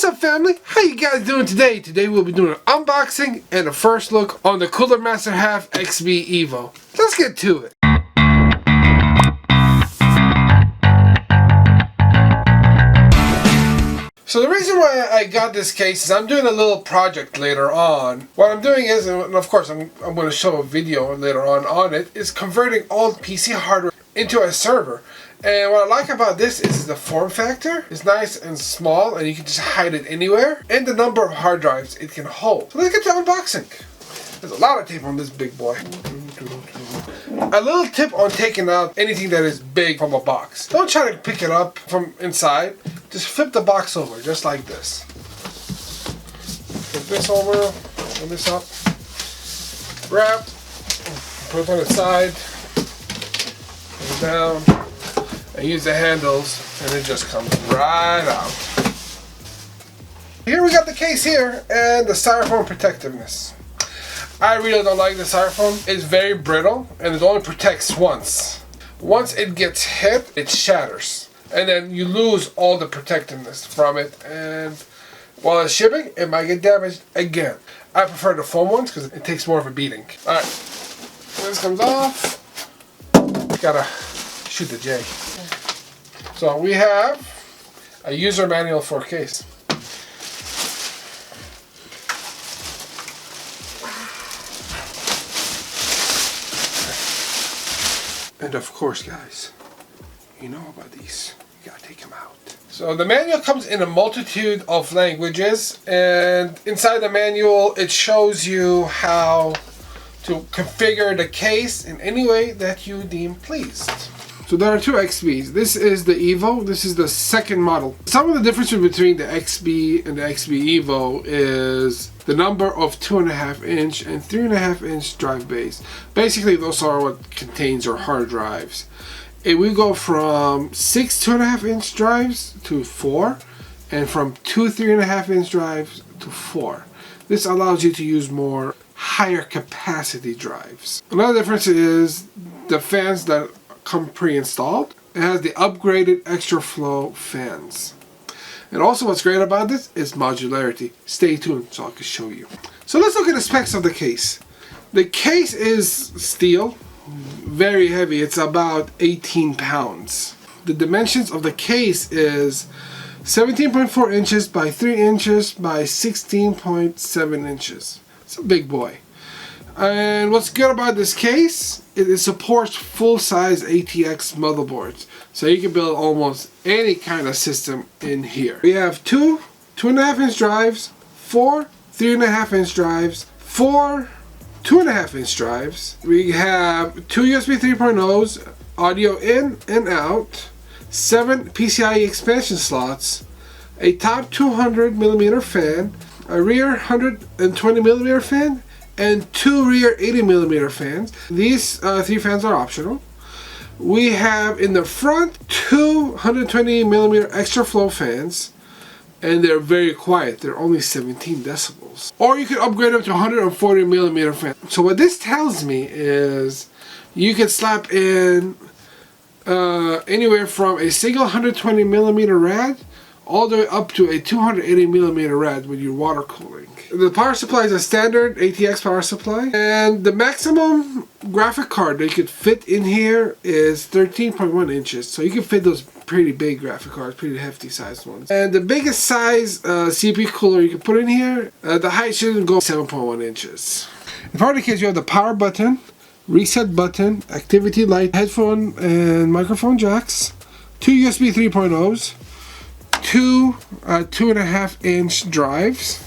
What's up, family? How you guys doing today? Today we'll be doing an unboxing and a first look on the Cooler Master HAF XB EVO. Let's get to it. So the reason why I got this case is I'm doing a little project later on. What I'm doing is, and of course I'm going to show a video later on it, is converting old PC hardware into a server. And what I like about this is the form factor. It's nice and small and you can just hide it anywhere. And the number of hard drives it can hold. So let's get to unboxing. There's a lot of tape on this big boy. A little tip on taking out anything that is big from a box. Don't try to pick it up from inside. Just flip the box over, just like this. Flip this over, open this up, wrap, put it on its side, put it down, and use the handles, and it just comes right out. Here we got the case here, and the styrofoam protectiveness. I really don't like the styrofoam. It's very brittle, and it only protects once. Once it gets hit, it shatters. And then you lose all the protectiveness from it, and while it's shipping, it might get damaged again. I prefer the foam ones because it takes more of a beating. Alright, this comes off. Gotta shoot the J. So we have a user manual for a case. And of course, guys, you know about these. You gotta take them out. So the manual comes in a multitude of languages, and inside the manual it shows you how to configure the case in any way that you deem pleased. So there are two XBs. This is the EVO. This is the second model. Some of the differences between the XB and the XB EVO is the number of 2.5 inch and 3.5 inch drive bays. Basically, those are what contains your hard drives. We go from 6 2.5 inch drives to 4, and from 2 3.5 inch drives to 4. This allows you to use more higher capacity drives. Another difference is the fans that come pre-installed. It has the upgraded extra flow fans. And also what's great about this is modularity. Stay tuned so I can show you. So let's look at the specs of the case. The case is steel, very heavy. It's about 18 pounds. The dimensions of the case is 17.4 inches by 3 inches by 16.7 inches. It's a big boy. And what's good about this case, it supports full-size ATX motherboards. So you can build almost any kind of system in here. We have 2 2.5 inch drives, 4 3.5 inch drives, 4 2.5 inch drives. We have 2 USB 3.0s, audio in and out, 7 PCIe expansion slots, a top 200mm fan, a rear 120mm fan, and 2 rear 80mm fans. These 3 fans are optional. We have in the front 2 120mm extra flow fans, and they're very quiet. They're only 17 decibels. Or you could upgrade them to 140mm fan. So what this tells me is you could slap in anywhere from a single 120mm rad all the way up to a 280mm rad with your water cooling. The power supply is a standard ATX power supply, and the maximum graphic card that you could fit in here is 13.1 inches. So you can fit those pretty big graphic cards, pretty hefty sized ones. And the biggest size CPU cooler you can put in here, the height shouldn't go 7.1 inches. In part of the case, you have the power button, reset button, activity light, headphone and microphone jacks, 2 USB 3.0s, 2 2.5 inch drives,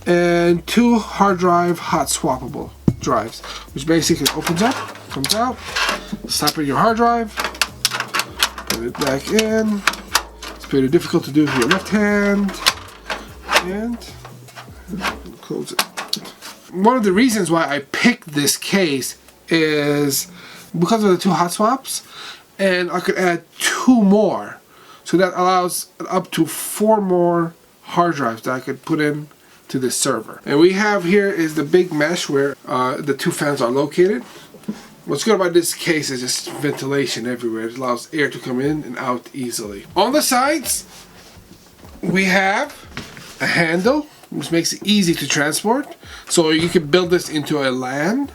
and 2 hard drive hot swappable drives, which basically opens up, comes out, slap in your hard drive, put it back in. It's pretty difficult to do with your left hand, and close it. One of the reasons why I picked this case is because of the 2 hot swaps, and I could add 2 more. So that allows up to 4 more hard drives that I could put in to this server. And we have here is the big mesh where the 2 fans are located. What's good about this case is just ventilation everywhere. It allows air to come in and out easily. On the sides, we have a handle, which makes it easy to transport. So you can build this into a LAN,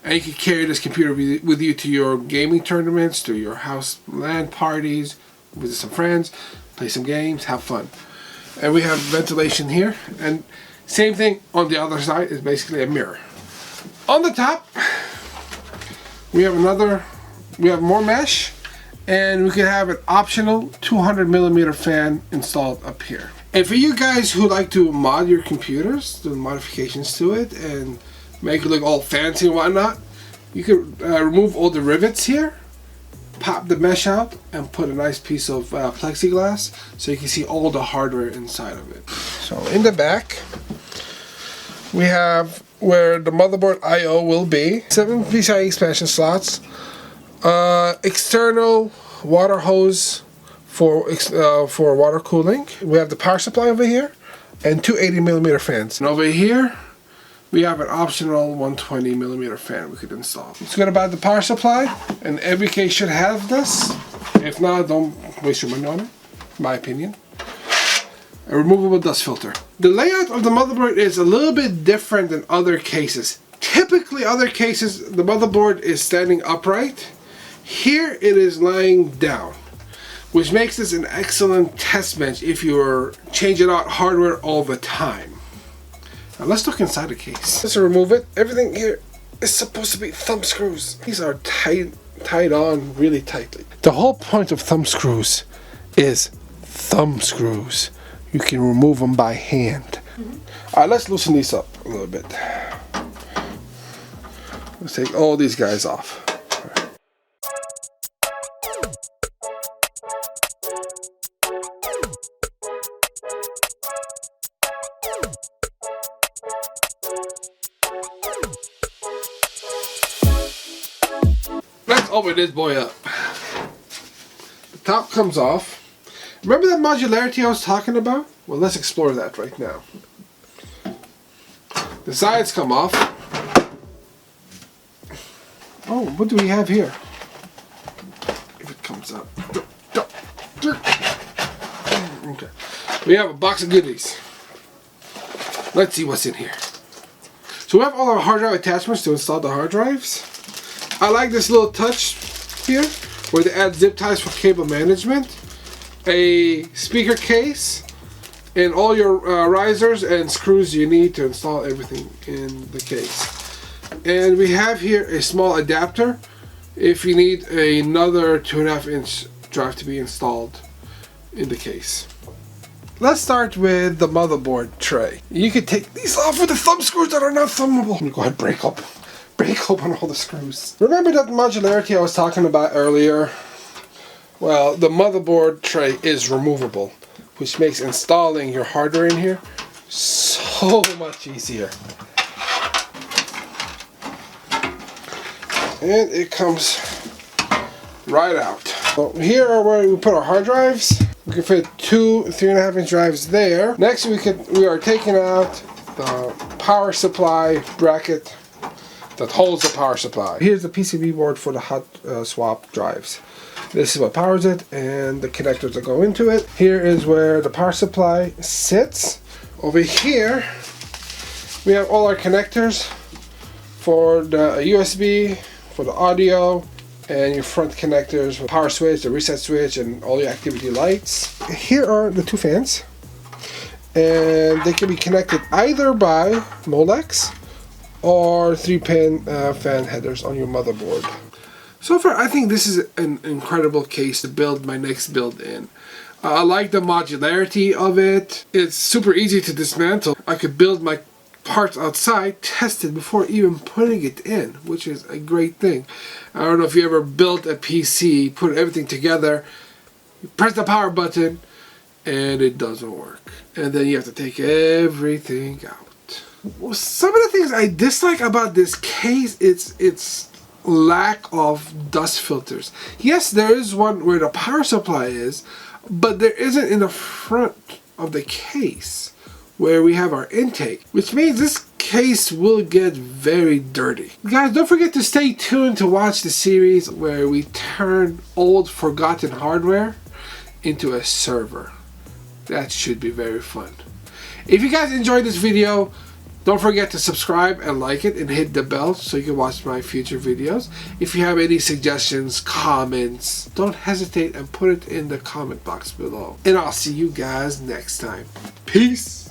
and you can carry this computer with you to your gaming tournaments, to your house LAN parties, visit some friends, play some games, have fun. And we have ventilation here, and same thing on the other side is basically a mirror. On the top, we have more mesh, and we can have an optional 200mm fan installed up here. And for you guys who like to mod your computers, do modifications to it and make it look all fancy and whatnot, you can remove all the rivets here, pop the mesh out, and put a nice piece of plexiglass so you can see all the hardware inside of it. So in the back, we have where the motherboard I/O will be, 7 PCIe expansion slots, external water hose for water cooling. We have the power supply over here, and 2 80mm fans. And over here, we have an optional 120mm fan we could install. It's good about the power supply, and every case should have this. If not, don't waste your money on it, in my opinion. A removable dust filter. The layout of the motherboard is a little bit different than other cases. Typically, other cases, the motherboard is standing upright. Here, it is lying down, which makes this an excellent test bench if you're changing out hardware all the time. Now let's look inside the case. Let's remove it. Everything here is supposed to be thumb screws. These are tied on really tightly. The whole point of thumb screws is thumb screws. You can remove them by hand. Alright, let's loosen these up a little bit. Let's take all these guys off. Let's open this boy up. The top comes off. Remember that modularity I was talking about? Well, let's explore that right now. The sides come off. Oh, what do we have here? If it comes up. Okay. We have a box of goodies. Let's see what's in here. So we have all our hard drive attachments to install the hard drives. I like this little touch here where they add zip ties for cable management, a speaker case, and all your risers and screws you need to install everything in the case. And we have here a small adapter if you need another 2.5-inch drive to be installed in the case. Let's start with the motherboard tray. You can take these off with the thumb screws that are not thumbable. Let me go ahead and break open all the screws. Remember that modularity I was talking about earlier? Well, the motherboard tray is removable, which makes installing your hardware in here so much easier. And it comes right out. So here are where we put our hard drives. We can fit 2 3.5-inch drives there. Next we are taking out the power supply bracket that holds the power supply. Here's the PCB board for the hot swap drives. This is what powers it and the connectors that go into it. Here is where the power supply sits. Over here we have all our connectors for the USB, for the audio, and your front connectors for the power switch, the reset switch, and all your activity lights. Here are the 2 fans, and they can be connected either by Molex or 3-pin fan headers on your motherboard. So far, I think this is an incredible case to build my next build in. I like the modularity of it. It's super easy to dismantle. I could build my parts outside, test it before even putting it in, which is a great thing. I don't know if you ever built a PC, put everything together, you press the power button, and it doesn't work. And then you have to take everything out. Well, some of the things I dislike about this case, it's lack of dust filters. Yes, there is one where the power supply is, but there isn't in the front of the case where we have our intake, which means this case will get very dirty. Guys, don't forget to stay tuned to watch the series where we turn old forgotten hardware into a server. That should be very fun. If you guys enjoyed this video, don't forget to subscribe and like it and hit the bell so you can watch my future videos. If you have any suggestions, comments, don't hesitate and put it in the comment box below. And I'll see you guys next time. Peace!